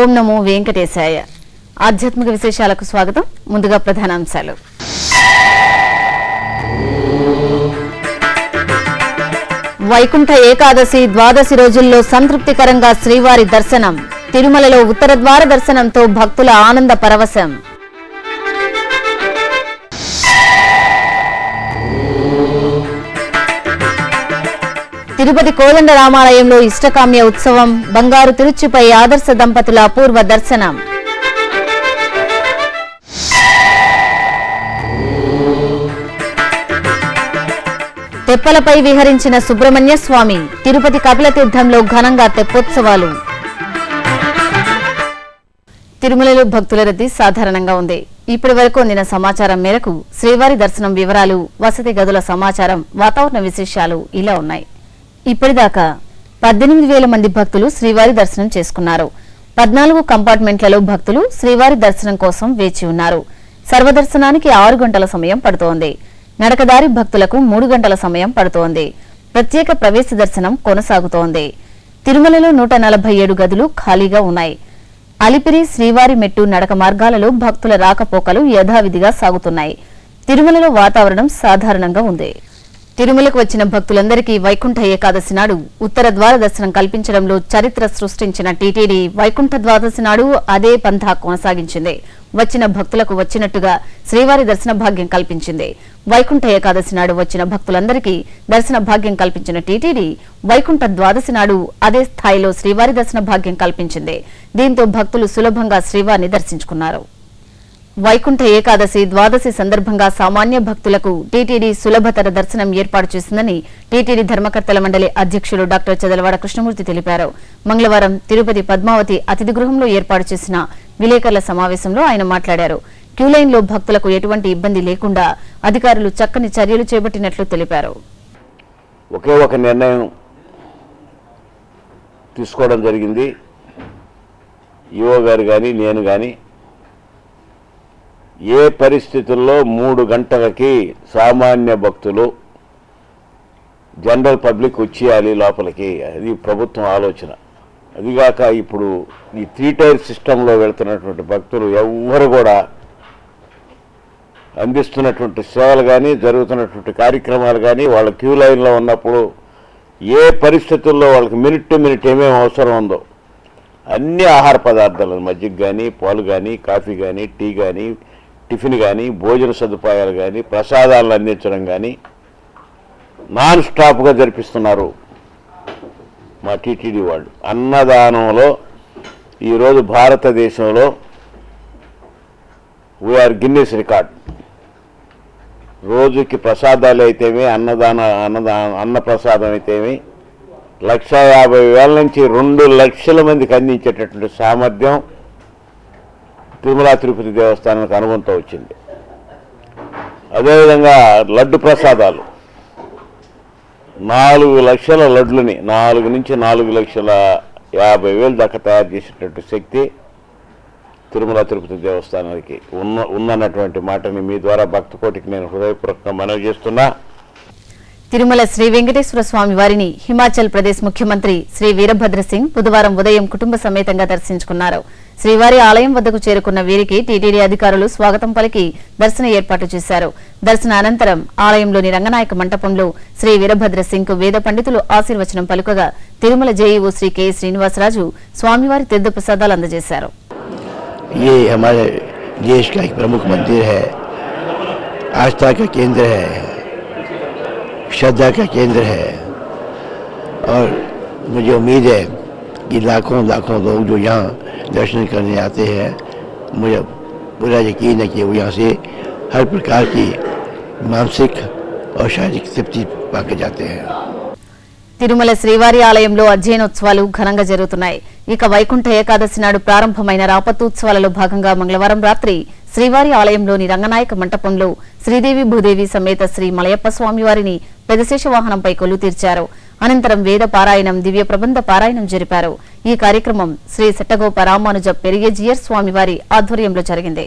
ఓం నమో వెంకటేశాయ. ఆధ్యాత్మిక విశేషాలకు స్వాగతం. ముందుగా ప్రధానాంశాలు. వైకుంఠ ఏకాదశి ద్వాదశి రోజుల్లో సంతృప్తికరంగా శ్రీవారి దర్శనం. తిరుమలలో ఉత్తర ద్వార దర్శనంతో భక్తుల ఆనంద పరవశం. తిరుపతి కోదండ రామాలయంలో ఇష్టకామ్య ఉత్సవం. బంగారు తిరుచుపై ఆదర్శ దంపతుల అపూర్వ దర్శనం. తెప్పలపై విహరించిన సుబ్రహ్మణ్య స్వామి. తిరుపతి కపిలతీర్థంలో ఘనంగా తెప్పోత్సవాలు. తిరుమలలో భక్తుల రద్దీ సాధారణంగా ఉంది. ఇప్పటి వరకు అందిన సమాచారం మేరకు శ్రీవారి దర్శనం వివరాలు, వసతి గదుల సమాచారం, వాతావరణ విశేషాలు ఇలా ఉన్నాయి. ఇప్పటిదాకా 18,000 మంది భక్తులు శ్రీవారి దర్శనం చేసుకున్నారు. 14 కంపార్ట్మెంట్లలో భక్తులు శ్రీవారి దర్శనం కోసం వేచి ఉన్నారు. సర్వదర్శనానికి 6 గంటల సమయం పడుతోంది. నడకదారి భక్తులకు 3 గంటల సమయం పడుతోంది. ప్రత్యేక ప్రవేశ దర్శనం కొనసాగుతోంది. తిరుమలలో 147 గదులు ఖాళీగా ఉన్నాయి. అలిపిరి, శ్రీవారి మెట్టు నడక మార్గాలలో భక్తుల రాకపోకలు యథావిధిగా సాగుతున్నాయి. తిరుమలలో వాతావరణం సాధారణంగా ఉంది. తిరుమలకు వచ్చిన భక్తులందరికీ వైకుంఠ ఏకాదశి నాడు ఉత్తర ద్వార దర్శనం కల్పించడంలో చరిత్ర సృష్టించిన టీటీడీ వైకుంఠ ద్వాదశి నాడు అదే పంథా కొనసాగించింది. వచ్చిన భక్తులకు వచ్చినట్టుగా శ్రీవారి దర్శన భాగ్యం కల్పించింది. వైకుంఠ ఏకాదశి నాడు వచ్చిన భక్తులందరికీ దర్శన భాగ్యం కల్పించిన టీటీడీ వైకుంఠ ద్వాదశి నాడు అదే స్థాయిలో శ్రీవారి దర్శన భాగ్యం కల్పించింది. దీంతో భక్తులు సులభంగా శ్రీవారిని దర్శించుకున్నారు. వైకుంఠ ఏకాదశి ద్వాదశి సందర్భంగా సామాన్య భక్తులకు టీటీడీ సులభతర దర్శనం ఏర్పాటు చేసిందని టీటీడీ ధర్మకర్తల మండలి అధ్యక్షులు డాక్టర్ చదలవాడ కృష్ణమూర్తి తెలిపారు. మంగళవారం తిరుపతి పద్మావతి అతిథి గృహంలో ఏర్పాటు చేసిన విలేకరుల సమావేశంలో ఆయన మాట్లాడారు. క్యూలైన్లో భక్తులకు ఎటువంటి ఇబ్బంది లేకుండా అధికారులు చక్కని చర్యలు చేపట్టినట్లు తెలిపారు. ఒకే ఒక నిర్ణయం తీసుకోవడం జరిగింది. ఈవో గారు కానీ నేను కానీ ఏ పరిస్థితుల్లో 3 గంటలకి సామాన్య భక్తులు జనరల్ పబ్లిక్ వచ్చేయాలి లోపలికి, అది ప్రభుత్వం ఆలోచన. అదిగాక ఇప్పుడు ఈ 3 టైర్ సిస్టంలో వెళ్తున్నటువంటి భక్తులు ఎవ్వరు కూడా అందిస్తున్నటువంటి సేవలు కానీ జరుగుతున్నటువంటి కార్యక్రమాలు కానీ వాళ్ళ క్యూ లైన్లో ఉన్నప్పుడు ఏ పరిస్థితుల్లో వాళ్ళకి మినిట్ టు మినిట్ ఏమేమి అవసరం ఉందో అన్ని ఆహార పదార్థాలు, మజ్జిగ కానీ, పాలు కానీ, కాఫీ కానీ, టీ కానీ, టిఫిన్ కానీ, భోజన సదుపాయాలు కానీ, ప్రసాదాలను అందించడం కానీ నాన్ స్టాప్గా జరిపిస్తున్నారు మా టీటీడీ వాళ్ళు. అన్నదానంలో ఈరోజు భారతదేశంలో వీఆర్ గిన్నెస్ రికార్డ్. రోజుకి ప్రసాదాలు అయితేమి, అన్నప్రసాదం అయితేమి 150,000 నుంచి 2 లక్షల మందికి అందించేటటువంటి సామర్థ్యం తిరుమల తిరుపతి దేవస్థానానికి అనుభవంతో వచ్చింది. అదేవిధంగా లడ్డు ప్రసాదాలు 4 లక్షల లడ్లని 4 నుంచి 4,50,000 దాకా తయారు చేసేటటువంటి శక్తి తిరుమల తిరుపతి దేవస్థానానికి ఉందన్నటువంటి మాటని మీ ద్వారా భక్తకోటికి నేను హృదయపూర్వకంగా మనవి చేస్తున్నా. తిరుమల శ్రీ వెంకటేశ్వర స్వామి వారిని హిమాచల్ ప్రదేశ్ ముఖ్యమంత్రి శ్రీ వీరభద్ర సింగ్ బుధవారం ఉదయం కుటుంబ సమేతంగా దర్శించుకున్నారు. శ్రీవారి ఆలయం వద్దకు చేరుకున్న వీరికి టీటీడీ అధికారులు స్వాగతం పలికి దర్శన ఏర్పాటు చేశారు. దర్శన అనంతరం ఆలయంలోని రంగనాయక మంటపంలో శ్రీ వీరభద్ర సింగ్ కు వేద పండితులు ఆశీర్వచనం పలుకగా తిరుమల జేఈఓ శ్రీ కె శ్రీనివాసరాజు స్వామివారి తీర్థ ప్రసాదాలు అందజేశారు. श्रद्धा का केंद्र है और मुझे उम्मीद है कि लाखों लोग जो यहाँ दर्शन करने आते हैं, मुझे पूरा यकीन है कि वो यहाँ से हर प्रकार की मानसिक और शारीरिक तृप्ति पाके जाते हैं. తిరుమల శ్రీవారి ఆలయంలో అధ్యయనోత్సవాలు ఘనంగా జరుగుతున్నాయి. ఇక వైకుంఠ ఏకాదశి నాడు ప్రారంభమైన రాపతోత్సవాలలో భాగంగా మంగళవారం రాత్రి శ్రీవారి ఆలయంలోని రంగనాయక మంటపంలో శ్రీదేవి భూదేవి సమేత శ్రీ మలయప్ప స్వామివారిని పెదశేష వాహనంపై కొలువు తీర్చారు. అనంతరం వేద పారాయణం, దివ్య ప్రబంధ పారాయణం జరిపారు. ఈ కార్యక్రమం శ్రీ సెట్టగోప రామానుజ పెరిగేజియర్ స్వామివారి ఆధ్వర్యంలో జరిగింది.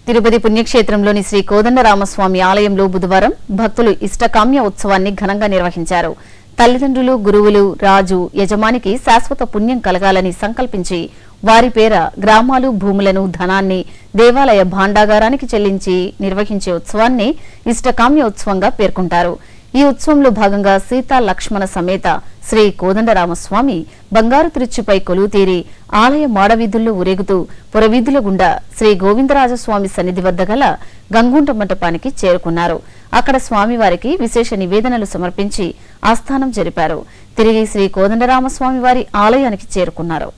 తిరుపతి పుణ్యక్షేత్రంలోని శ్రీ కోదండరామస్వామి ఆలయంలో బుధవారం భక్తులు ఇష్టకామ్య ఉత్సవాన్ని ఘనంగా నిర్వహించారు. తల్లిదండ్రులు, గురువులు, రాజు, యజమానికి శాశ్వత పుణ్యం కలగాలని సంకల్పించి వారి పేర గ్రామాలు, భూములను, ధనాన్ని దేవాలయ భాండాగారానికి చెల్లించి నిర్వహించే ఉత్సవాన్ని ఇష్టకామ్య ఉత్సవంగా పేర్కొంటారు. ఈ ఉత్సవంలో భాగంగా సీతా లక్ష్మణ సమేత శ్రీ కోదండరామస్వామి బంగారు తిరుచుపై కొలువుతీరి ఆలయ మాడవీధుల్లో ఊరేగుతూ పురవీధుల గుండా శ్రీ గోవిందరాజస్వామి సన్నిధి వద్ద గల గంగుంట మంటపానికి చేరుకున్నారు. అక్కడ స్వామివారికి విశేష నివేదనలు సమర్పించి ఆస్థానం జరిపారు. తిరిగి శ్రీ కోదండరామస్వామి వారి ఆలయానికి చేరుకున్నారు.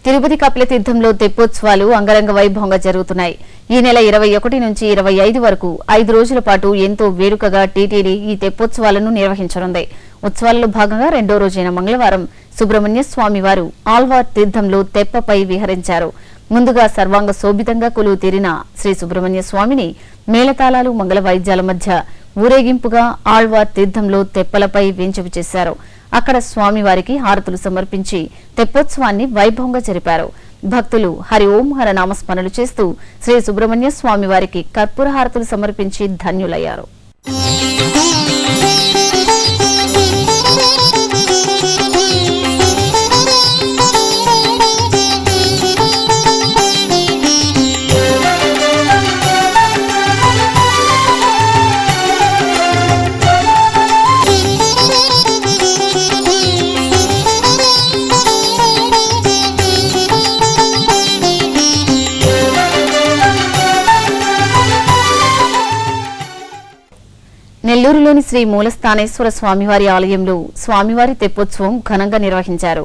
తిరుపతి కపిలతీర్థంలో తెప్పోత్సవాలు అంగరంగ వైభవంగా జరుగుతున్నాయి. ఈ నెల 21 నుంచి 25 వరకు 5 రోజుల పాటు ఎంతో వేడుకగా టీటీడీ ఈ తెప్పోత్సవాలను నిర్వహించనుంది. ఉత్సవాలలో భాగంగా రెండో రోజైన మంగళవారం సుబ్రహ్మణ్య స్వామి వారు ఆళ్వార్ తీర్థంలో తెప్పపై విహరించారు. ముందుగా సర్వాంగ శోభితంగా కొలువు తీరిన శ్రీ సుబ్రహ్మణ్య స్వామిని మేళతాళాలు, మంగళ వాయిద్యాల మధ్య ఊరేగింపుగా ఆళ్వార్ తీర్థంలో తెప్పలపై వేంచేపు చేశారు. అక్కడ స్వామివారికి హారతులు సమర్పించి తెప్పోత్సవాన్ని వైభవంగా జరిపారు. భక్తులు హరి ఓం హర నామస్మరణలు చేస్తూ శ్రీ సుబ్రహ్మణ్య స్వామి వారికి కర్పూర హారతులు సమర్పించి ధన్యులయ్యారు. నెల్లూరులోని శ్రీ మూలస్థానేశ్వర స్వామివారి ఆలయంలో స్వామివారి తెప్పోత్సవం ఘనంగా నిర్వహించారు.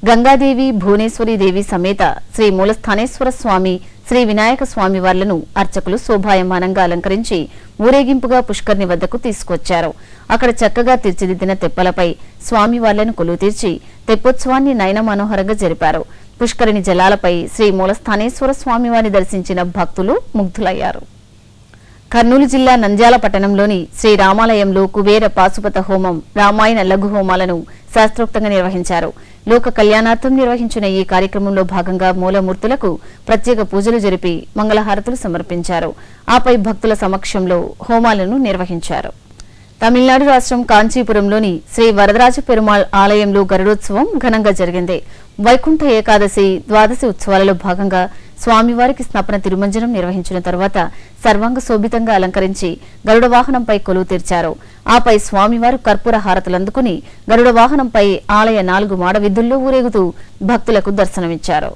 గంగాదేవి, భువనేశ్వరి దేవి సమేత శ్రీ మూలస్థానేశ్వర స్వామి, శ్రీ వినాయక స్వామివార్లను అర్చకులు శోభాయమానంగా అలంకరించి ఊరేగింపుగా పుష్కరిణి వద్దకు తీసుకొచ్చారు. అక్కడ చక్కగా తీర్చిదిద్దిన తెప్పలపై స్వామివార్లను కొలువు తీర్చి తెప్పోత్సవాన్ని నయన మనోహరంగా జరిపారు. పుష్కరిణి జలాలపై శ్రీ మూలస్థానేశ్వర స్వామివారిని దర్శించిన భక్తులు ముగ్ధులయ్యారు. కర్నూలు జిల్లా నంద్యాల పట్టణంలోని శ్రీ రామాలయంలో కుబేర పాశుపత హోమం, రామాయణ లఘు హోమాలను శాస్త్రోక్తంగా నిర్వహించారు. లోక కళ్యాణార్థం నిర్వహించిన ఈ కార్యక్రమంలో భాగంగా మూలమూర్తులకు ప్రత్యేక పూజలు జరిపి మంగళహారతులు సమర్పించారు. ఆపై భక్తుల సమక్షంలో హోమాలను నిర్వహించారు. తమిళనాడు రాష్ట్రం కాంచీపురంలోని శ్రీ వరదరాజ పెరుమాళ్ ఆలయంలో గరుడోత్సవం ఘనంగా జరిగింది. వైకుంఠ ఏకాదశి, ద్వాదశి ఉత్సవాలలో భాగంగా స్వామివారికి స్నపన తిరుమంజనం నిర్వహించిన తర్వాత సర్వాంగ శోభితంగా అలంకరించి గరుడ వాహనంపై కొలువు తీర్చారు. ఆపై స్వామివారు కర్పూర హారతులందుకుని గరుడ వాహనంపై ఆలయ 4 మాడవీధుల్లో ఊరేగుతూ భక్తులకు దర్శనమిచ్చారు.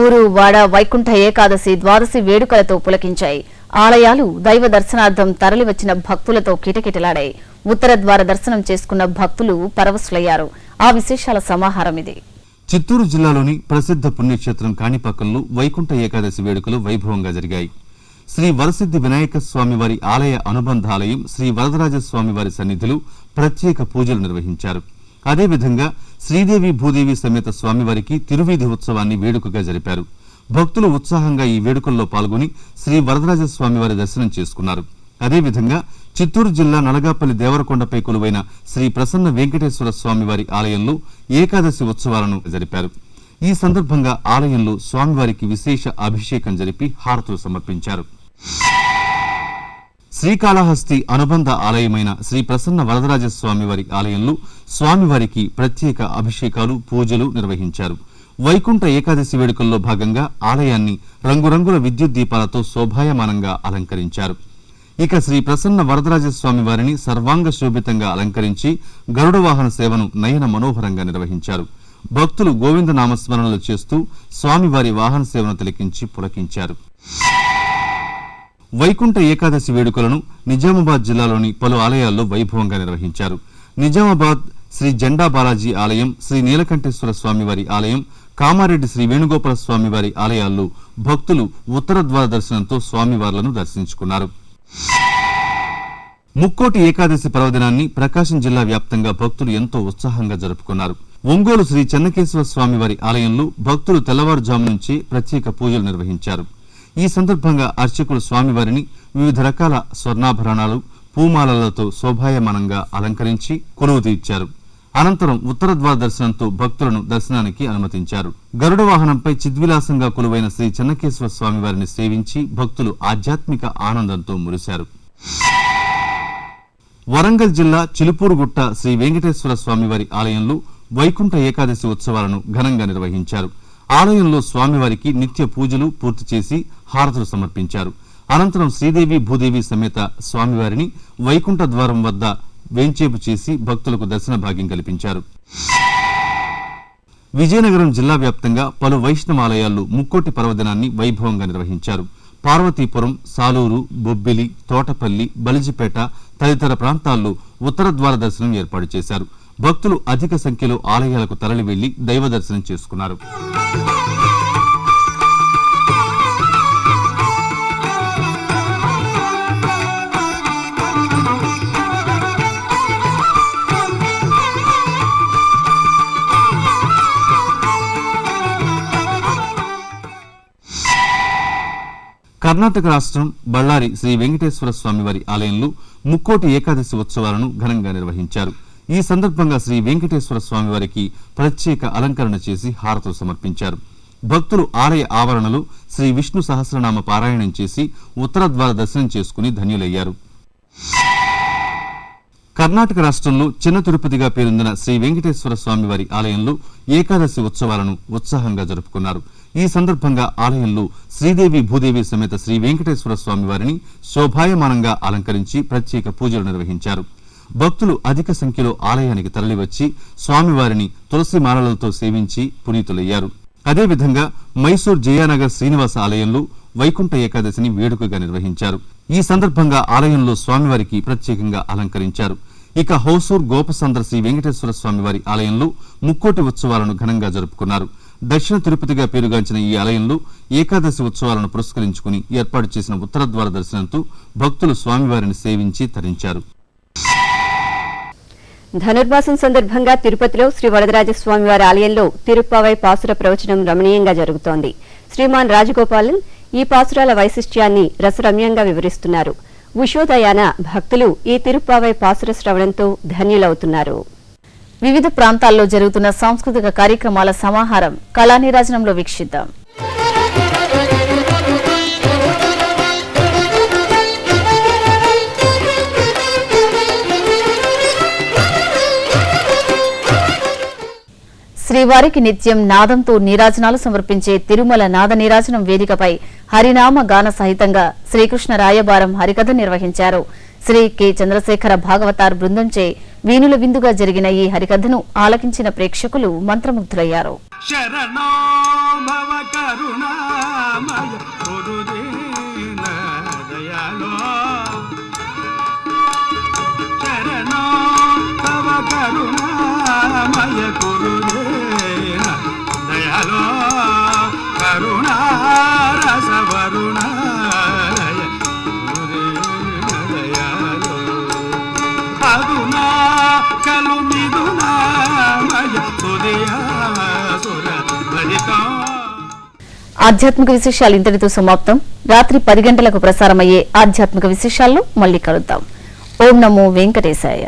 ఊరు వాడ వైకుంఠ ఏకాదశి, ద్వాదశి వేడుకలతో పులకించాయి. ఆలయాలు దైవ దర్శనార్థం తరలివచ్చిన భక్తులతో కిటకిటలాడాయి. ఉత్తర ద్వార దర్శనం చేసుకున్న భక్తులు పరవశులయ్యారు. ఆ విశేషాల సమాహారం ఇది. చిత్తూరు జిల్లాలోని ప్రసిద్ధ పుణ్యక్షేత్రం కాణిపాకంలో వైకుంఠ ఏకాదశి వేడుకలు వైభవంగా జరిగాయి. శ్రీ వరసిద్ధి వినాయక స్వామివారి ఆలయ అనుబంధాలయం శ్రీ వరదరాజస్వామివారి సన్నిధిలో ప్రత్యేక పూజలు నిర్వహించారు. అదేవిధంగా శ్రీదేవి, భూదేవి సమేత స్వామివారికి తిరువీధి ఉత్సవాన్ని వేడుకగా జరిపారు. భక్తులు ఉత్సాహంగా ఈ వేడుకల్లో పాల్గొని శ్రీ వరదరాజస్వామివారి దర్శనం చేసుకున్నారు. అదేవిధంగా చిత్తూరు జిల్లా నలగాపల్లి దేవరకొండపై కొలువైన శ్రీ ప్రసన్న వెంకటేశ్వర స్వామివారి ఆలయంలో ఏకాదశి ఉత్సవాలను జరిపారు. ఈ సందర్భంగా ఆలయంలో స్వామివారికి విశేష అభిషేకం జరిపి హారతులు సమర్పించారు. శ్రీకాళహస్తి అనుబంధ ఆలయమైన శ్రీ ప్రసన్న వరదరాజస్వామివారి ఆలయంలో స్వామివారికి ప్రత్యేక అభిషేకాలు, పూజలు నిర్వహించారు. వైకుంఠ ఏకాదశి వేడుకల్లో భాగంగా ఆలయాన్ని రంగురంగుల విద్యుత్ దీపాలతో శోభాయమానంగా అలంకరించారు. ఇక శ్రీ ప్రసన్న వరదరాజస్వామి వారిని సర్వాంగ శోభితంగా అలంకరించి గరుడ వాహన సేవను నయన మనోహరంగా నిర్వహించారు. భక్తులు గోవింద నామస్మరణలు చేస్తూ స్వామివారి వాహన సేవను తిలకించి పులకించారు. వైకుంఠ ఏకాదశి వేడుకలను నిజామాబాద్ జిల్లాలోని పలు ఆలయాల్లో వైభవంగా నిర్వహించారు. నిజామాబాద్ శ్రీ జెండా బాలాజీ ఆలయం, శ్రీ నీలకంఠేశ్వర స్వామివారి ఆలయం, కామారెడ్డి శ్రీ వేణుగోపాల స్వామివారి ఆలయాల్లో భక్తులు ఉత్తర ద్వార దర్శనంతో స్వామివార్లను దర్శించుకున్నారు. ముక్కోటి ఏకాదశి పర్వదినాన్ని ప్రకాశం జిల్లా వ్యాప్తంగా భక్తులు ఎంతో ఉత్సాహంగా జరుపుకున్నారు. ఒంగోలు శ్రీ చెన్నకేశ్వర స్వామివారి ఆలయంలో భక్తులు తెల్లవారుజాము నుంచి ప్రత్యేక పూజలు నిర్వహించారు. ఈ సందర్భంగా అర్చకులు స్వామివారిని వివిధ రకాల స్వర్ణాభరణాలు, పూమాలలతో శోభాయమానంగా అలంకరించి కొలువు తీర్చారు. అనంతరం ఉత్తర ద్వార దర్శనంతో భక్తులను దర్శనానికి అనుమతించారు. గరుడ వాహనంపై చిద్విలాసంగా కొలువైన శ్రీ చెన్నకేశ్వర స్వామివారిని సేవించి భక్తులు ఆధ్యాత్మిక ఆనందంతో మురిశారు. వరంగల్ జిల్లా చిలుపూరుగుట్ట శ్రీ వెంకటేశ్వర స్వామివారి ఆలయంలో వైకుంఠ ఏకాదశి ఉత్సవాలను ఘనంగా నిర్వహించారు. ఆలయంలో స్వామివారికి నిత్య పూజలు పూర్తి చేసి హారతులు సమర్పించారు. అనంతరం శ్రీదేవి భూదేవి సమేత స్వామివారిని వైకుంఠ ద్వారం వద్ద వేంచేపు చేసి భక్తులకు దర్శన భాగ్యం కల్పించారు. విజయనగరం జిల్లా వ్యాప్తంగా పలు వైష్ణవాలయాల్లో ముక్కోటి పర్వదినాన్ని వైభవంగా నిర్వహించారు. పార్వతీపురం, సాలూరు, బొబ్బిలి, తోటపల్లి, బలిజిపేట తదితర ప్రాంతాల్లో ఉత్తర ద్వార దర్శనం ఏర్పాటు చేశారు. భక్తులు అధిక సంఖ్యలో ఆలయాలకు తరలి వెళ్లి దైవ దర్శనం చేసుకున్నారు. కర్ణాటక రాష్ట్రం బళ్ళారి శ్రీ వెంకటేశ్వర స్వామివారి ఆలయంలో ముక్కోటి ఏకాదశి ఉత్సవాలను ఘనంగా నిర్వహించారు. ఈ సందర్భంగా శ్రీ వెంకటేశ్వర స్వామివారికి ప్రత్యేక అలంకరణ చేసి హారతులు సమర్పించారు. భక్తులు ఆలయ ఆవరణలో శ్రీ విష్ణు సహస్రనామ పారాయణం చేసి ఉత్తర ద్వార దర్శనం చేసుకుని ధన్యులయ్యారు. కర్ణాటక రాష్ట్రంలో చిన్న తిరుపతిగా పేరొందిన శ్రీ వెంకటేశ్వర స్వామివారి ఆలయంలో ఏకాదశి ఉత్సవాలను ఉత్సాహంగా జరుపుకున్నారు. ఈ సందర్భంగా ఆలయంలో శ్రీదేవి భూదేవి సమేత శ్రీ వెంకటేశ్వర స్వామివారిని శోభాయమానంగా అలంకరించి ప్రత్యేక పూజలు నిర్వహించారు. భక్తులు అధిక సంఖ్యలో ఆలయానికి తరలివచ్చి స్వామివారిని తులసి మాలలతో సేవించి పునీతులయ్యారు. అదేవిధంగా మైసూర్ జయానగర్ శ్రీనివాస ఆలయంలో వైకుంఠ ఏకాదశిని వేడుకగా నిర్వహించారు. ఈ సందర్భంగా ఆలయంలో స్వామివారికి ప్రత్యేకంగా అలంకరించారు. ఇక హౌసూర్ గోపసంద్ర శ్రీ వెంకటేశ్వర స్వామివారి ఆలయంలో ముక్కోటి ఉత్సవాలను ఘనంగా జరుపుకున్నారు. దక్షిణ తిరుపతిగా పేరుగాంచిన ఈ ఆలయంలో ఏకాదశి ఉత్సవాలను పురస్కరించుకుని ఏర్పాటు చేసిన ఉత్తర ద్వార దర్శనంతో భక్తులు స్వామివారిని సేవించి తరించారు. ధనుర్మాసం సందర్భంగా తిరుపతిలో శ్రీ వరదరాజస్వామివారి ఆలయంలో తిరుప్పావై పాసుర ప్రవచనం రమణీయంగా జరుగుతోంది. శ్రీమాన్ రాజగోపాలన్ ఈ పాసురాల వైశిష్ట్యాన్ని రసరమ్యంగా వివరిస్తున్నారు. ఉషోదయాన భక్తులు ఈ తిరుప్పావై పాసుర శ్రవణంతో ధన్యులవుతున్నారు. వివిధ ప్రాంతాల్లో జరుగుతున్న సాంస్కృతిక కార్యక్రమాల సమాహారం కళానీరాజనంలో వీక్షిద్దాం. శ్రీవారికి నిత్యం నాదంతో నీరాజనాలు సమర్పించే తిరుమల నాద నీరాజనం వేదికపై హరినామ గాన సహితంగా శ్రీకృష్ణ రాయబారం హరికథ నిర్వహించారు. శ్రీ కె చంద్రశేఖర భాగవతార్ బృందంచే వీణుల విందుగా జరిగిన ఈ హరికథను ఆలకించిన ప్రేక్షకులు మంత్రముగ్ధులయ్యారు. ఆధ్యాత్మిక విశేషాలు ఇంతటితో సమాప్తం. రాత్రి 10 గంటలకు ప్రసారమయ్యే ఆధ్యాత్మిక విశేషాల్లో మళ్లీ కలుద్దాం. ఓం నమో వెంకటేశాయ.